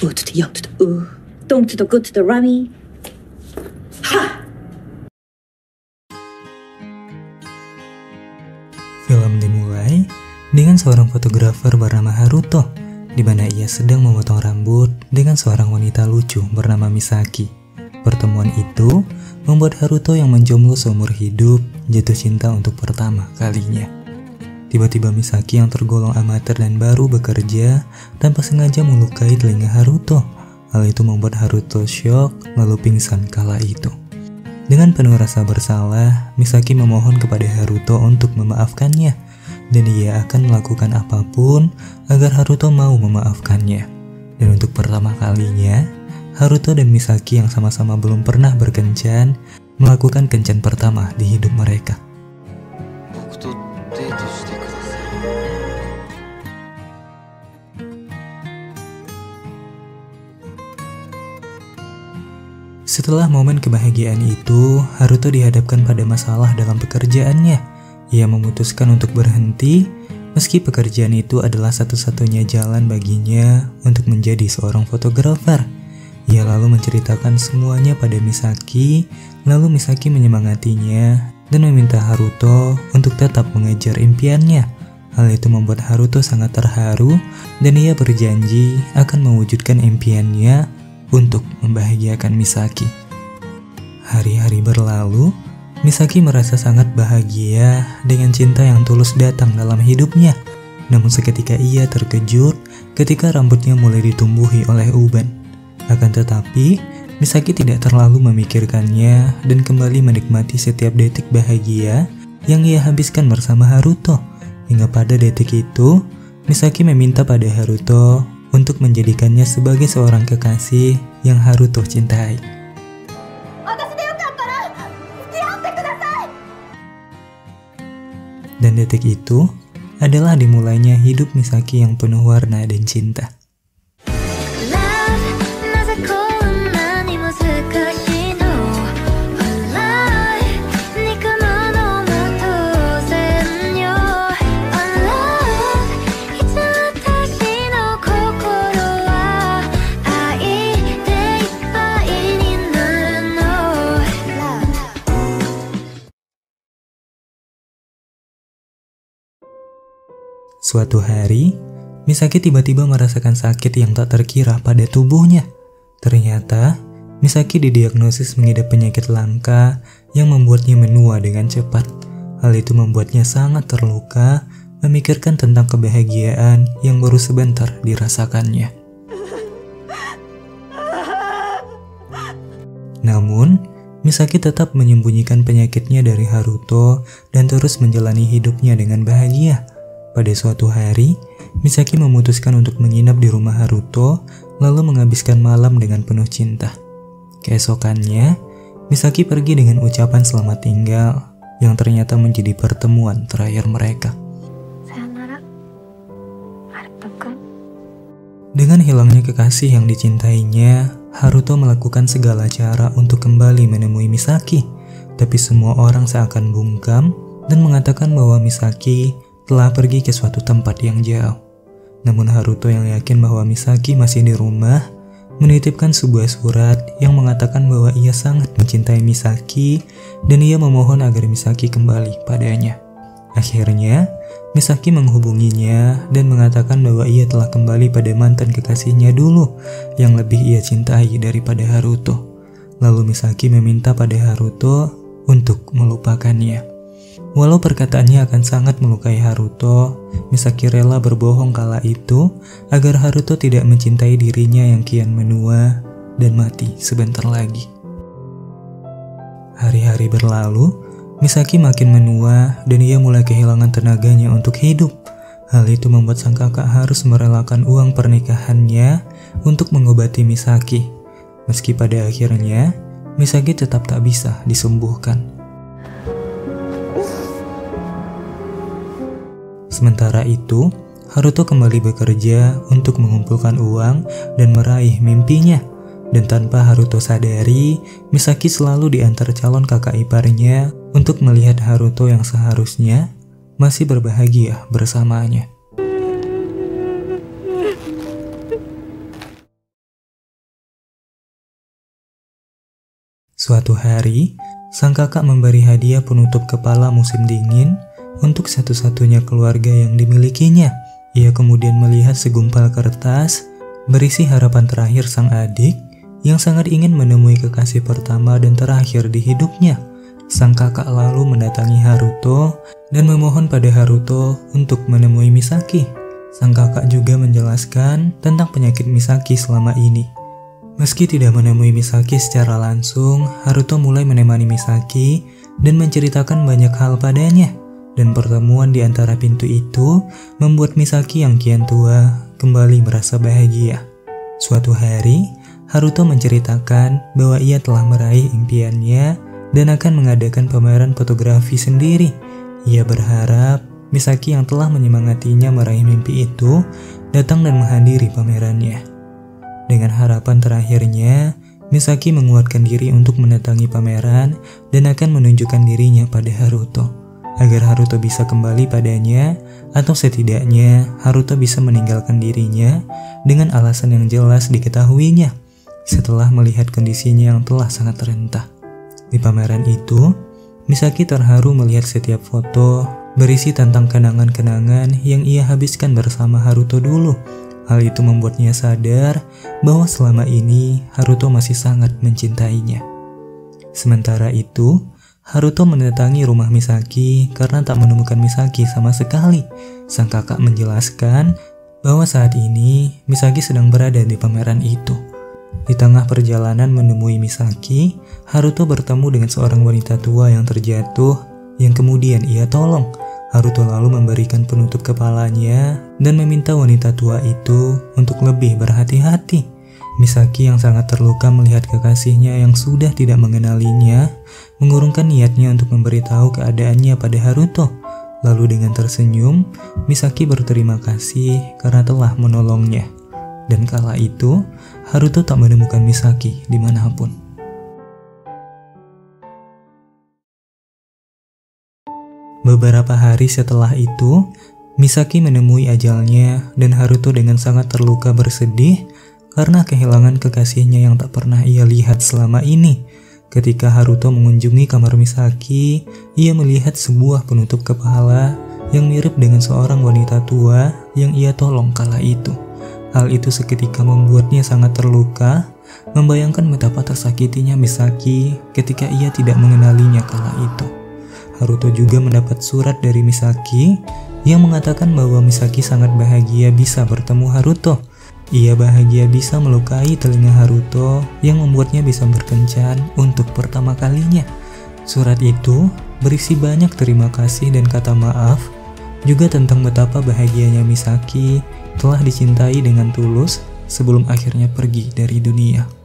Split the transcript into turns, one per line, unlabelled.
O to the young to the dong to the good to the rummy. Ha!
Film dimulai dengan seorang fotografer bernama Haruto, di mana ia sedang memotong rambut dengan seorang wanita lucu bernama Misaki. Pertemuan itu membuat Haruto yang menjomblo seumur hidup jatuh cinta untuk pertama kalinya. Tiba-tiba Misaki yang tergolong amatir dan baru bekerja tanpa sengaja melukai telinga Haruto. Hal itu membuat Haruto syok lalu pingsan kala itu. Dengan penuh rasa bersalah, Misaki memohon kepada Haruto untuk memaafkannya, dan ia akan melakukan apapun agar Haruto mau memaafkannya. Dan untuk pertama kalinya, Haruto dan Misaki yang sama-sama belum pernah berkencan melakukan kencan pertama di hidup mereka. Setelah momen kebahagiaan itu, Haruto dihadapkan pada masalah dalam pekerjaannya. Ia memutuskan untuk berhenti, meski pekerjaan itu adalah satu-satunya jalan baginya untuk menjadi seorang fotografer. Ia lalu menceritakan semuanya pada Misaki, lalu Misaki menyemangatinya dan meminta Haruto untuk tetap mengejar impiannya. Hal itu membuat Haruto sangat terharu dan ia berjanji akan mewujudkan impiannya untuk membahagiakan Misaki. Hari-hari berlalu, Misaki merasa sangat bahagia dengan cinta yang tulus datang dalam hidupnya. Namun seketika ia terkejut ketika rambutnya mulai ditumbuhi oleh uban. Akan tetapi, Misaki tidak terlalu memikirkannya dan kembali menikmati setiap detik bahagia yang ia habiskan bersama Haruto. Hingga pada detik itu, Misaki meminta pada Haruto untuk menjadikannya sebagai seorang kekasih yang Haruto cintai. Dan detik itu adalah dimulainya hidup Misaki yang penuh warna dan cinta. Suatu hari, Misaki tiba-tiba merasakan sakit yang tak terkira pada tubuhnya. Ternyata, Misaki didiagnosis mengidap penyakit langka yang membuatnya menua dengan cepat. Hal itu membuatnya sangat terluka, memikirkan tentang kebahagiaan yang baru sebentar dirasakannya. Namun, Misaki tetap menyembunyikan penyakitnya dari Haruto dan terus menjalani hidupnya dengan bahagia. Pada suatu hari, Misaki memutuskan untuk menginap di rumah Haruto, lalu menghabiskan malam dengan penuh cinta. Keesokannya, Misaki pergi dengan ucapan selamat tinggal, yang ternyata menjadi pertemuan terakhir mereka. Dengan hilangnya kekasih yang dicintainya, Haruto melakukan segala cara untuk kembali menemui Misaki, tapi semua orang seakan bungkam dan mengatakan bahwa Misaki telah pergi ke suatu tempat yang jauh. Namun Haruto yang yakin bahwa Misaki masih di rumah, menitipkan sebuah surat yang mengatakan bahwa ia sangat mencintai Misaki dan ia memohon agar Misaki kembali padanya. Akhirnya, Misaki menghubunginya dan mengatakan bahwa ia telah kembali pada mantan kekasihnya dulu yang lebih ia cintai daripada Haruto. Lalu Misaki meminta pada Haruto untuk melupakannya. Walau perkataannya akan sangat melukai Haruto, Misaki rela berbohong kala itu agar Haruto tidak mencintai dirinya yang kian menua dan mati sebentar lagi. Hari-hari berlalu, Misaki makin menua dan ia mulai kehilangan tenaganya untuk hidup. Hal itu membuat sang kakak harus merelakan uang pernikahannya untuk mengobati Misaki. Meski pada akhirnya, Misaki tetap tak bisa disembuhkan. Sementara itu, Haruto kembali bekerja untuk mengumpulkan uang dan meraih mimpinya. Dan tanpa Haruto sadari, Misaki selalu diantar calon kakak iparnya untuk melihat Haruto yang seharusnya masih berbahagia bersamanya. Suatu hari, sang kakak memberi hadiah penutup kepala musim dingin untuk satu-satunya keluarga yang dimilikinya. Ia kemudian melihat segumpal kertas berisi harapan terakhir sang adik yang sangat ingin menemui kekasih pertama dan terakhir di hidupnya. Sang kakak lalu mendatangi Haruto dan memohon pada Haruto untuk menemui Misaki. Sang kakak juga menjelaskan tentang penyakit Misaki selama ini. Meski tidak menemui Misaki secara langsung, Haruto mulai menemani Misaki dan menceritakan banyak hal padanya. Dan pertemuan di antara pintu itu membuat Misaki yang kian tua kembali merasa bahagia. Suatu hari, Haruto menceritakan bahwa ia telah meraih impiannya dan akan mengadakan pameran fotografi sendiri. Ia berharap Misaki yang telah menyemangatinya meraih mimpi itu datang dan menghadiri pamerannya. Dengan harapan terakhirnya, Misaki menguatkan diri untuk mendatangi pameran dan akan menunjukkan dirinya pada Haruto, agar Haruto bisa kembali padanya, atau setidaknya Haruto bisa meninggalkan dirinya dengan alasan yang jelas diketahuinya setelah melihat kondisinya yang telah sangat rentah. Di pameran itu, Misaki terharu melihat setiap foto berisi tentang kenangan-kenangan yang ia habiskan bersama Haruto dulu. Hal itu membuatnya sadar bahwa selama ini Haruto masih sangat mencintainya. Sementara itu, Haruto mendatangi rumah Misaki karena tak menemukan Misaki sama sekali. Sang kakak menjelaskan bahwa saat ini Misaki sedang berada di pameran itu. Di tengah perjalanan menemui Misaki, Haruto bertemu dengan seorang wanita tua yang terjatuh yang kemudian ia tolong. Haruto lalu memberikan penutup kepalanya dan meminta wanita tua itu untuk lebih berhati-hati. Misaki yang sangat terluka melihat kekasihnya yang sudah tidak mengenalinya, mengurungkan niatnya untuk memberitahu keadaannya pada Haruto. Lalu dengan tersenyum, Misaki berterima kasih karena telah menolongnya. Dan kala itu, Haruto tak menemukan Misaki dimanapun. Beberapa hari setelah itu, Misaki menemui ajalnya dan Haruto dengan sangat terluka bersedih karena kehilangan kekasihnya yang tak pernah ia lihat selama ini. Ketika Haruto mengunjungi kamar Misaki, ia melihat sebuah penutup kepala yang mirip dengan seorang wanita tua yang ia tolong kala itu. Hal itu seketika membuatnya sangat terluka, membayangkan betapa tersakitinya Misaki ketika ia tidak mengenalinya kala itu. Haruto juga mendapat surat dari Misaki yang mengatakan bahwa Misaki sangat bahagia bisa bertemu Haruto. Ia bahagia bisa melukai telinga Haruto yang membuatnya bisa berkencan untuk pertama kalinya. Surat itu berisi banyak terima kasih dan kata maaf, juga tentang betapa bahagianya Misaki telah dicintai dengan tulus sebelum akhirnya pergi dari dunia.